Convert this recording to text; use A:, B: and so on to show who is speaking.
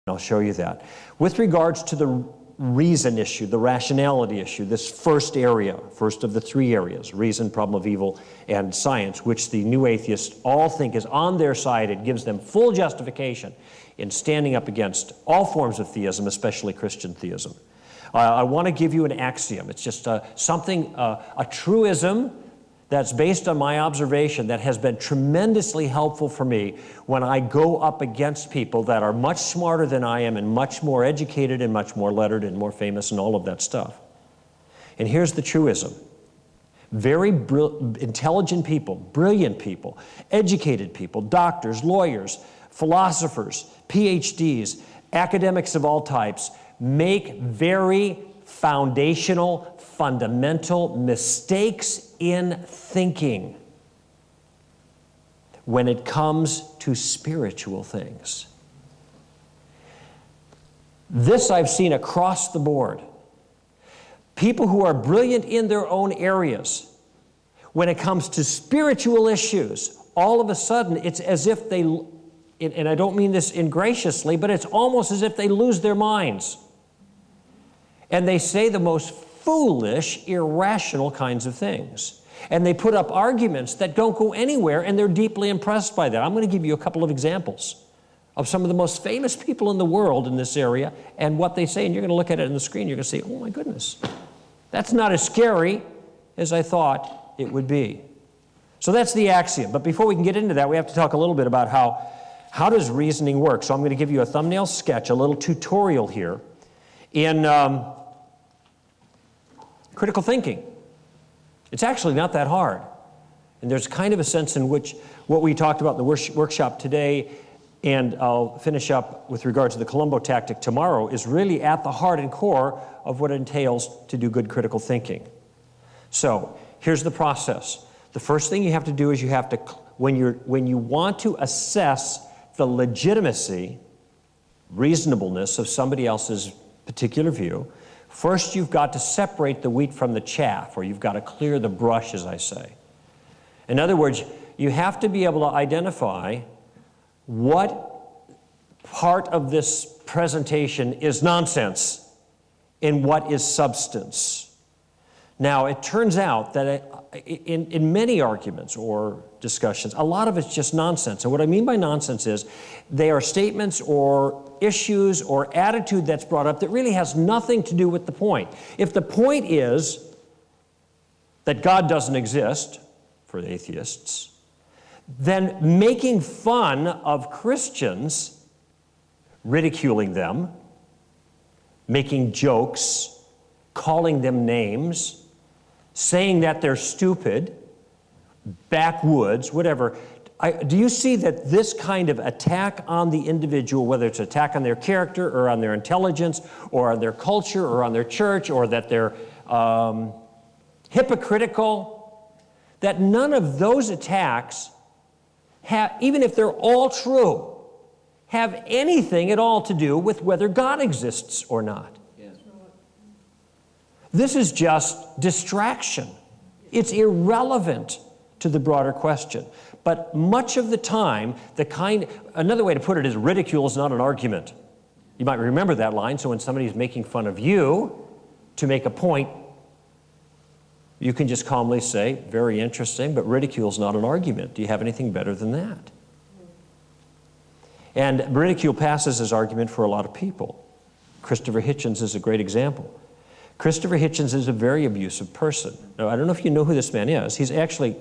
A: I'll show you that. With regards to the reason issue, the rationality issue, this first area, first of the three areas, reason, problem of evil, and science, which the new atheists all think is on their side, it gives them full justification in standing up against all forms of theism, especially Christian theism. I want to give you an axiom. It's just a truism that's based on my observation that has been tremendously helpful for me when I go up against people that are much smarter than I am and much more educated and much more lettered and more famous and all of that stuff. And here's the truism. Very intelligent people, brilliant people, educated people, doctors, lawyers, philosophers, PhDs, academics of all types, make very foundational, fundamental mistakes in thinking when it comes to spiritual things. This I've seen across the board. People who are brilliant in their own areas, when it comes to spiritual issues, all of a sudden it's as if they, and I don't mean this ingraciously, but it's almost as if they lose their minds. And they say the most foolish, irrational kinds of things. And they put up arguments that don't go anywhere, and they're deeply impressed by that. I'm going to give you a couple of examples of some of the most famous people in the world in this area and what they say. And you're going to look at it on the screen. You're going to say, oh my goodness, that's not as scary as I thought it would be. So that's the axiom. But before we can get into that, we have to talk a little bit about how does reasoning work. So I'm going to give you a thumbnail sketch, a little tutorial here in critical thinking. It's actually not that hard. And there's kind of a sense in which what we talked about in the workshop today, and I'll finish up with regard to the Columbo tactic tomorrow, is really at the heart and core of what it entails to do good critical thinking. So here's the process. The first thing you have to do is you have to, when you want to assess the legitimacy, reasonableness of somebody else's particular view, first, you've got to separate the wheat from the chaff, or you've got to clear the brush, as I say. In other words, you have to be able to identify what part of this presentation is nonsense and what is substance. Now, it turns out that in many arguments or discussions, a lot of it's just nonsense. And what I mean by nonsense is they are statements or issues or attitude that's brought up that really has nothing to do with the point. If the point is that God doesn't exist, for the atheists, then making fun of Christians, ridiculing them, making jokes, calling them names, saying that they're stupid, backwoods, whatever. Do you see that this kind of attack on the individual, whether it's an attack on their character or on their intelligence or on their culture or on their church, or that they're hypocritical, that none of those attacks, even if they're all true, have anything at all to do with whether God exists or not. This is just distraction. It's irrelevant to the broader question. But much of the time, another way to put it is ridicule is not an argument. You might remember that line, so when somebody's making fun of you to make a point, you can just calmly say, very interesting, but ridicule is not an argument. Do you have anything better than that? And ridicule passes as argument for a lot of people. Christopher Hitchens is a great example. Christopher Hitchens is a very abusive person. Now, I don't know if you know who this man is. He's actually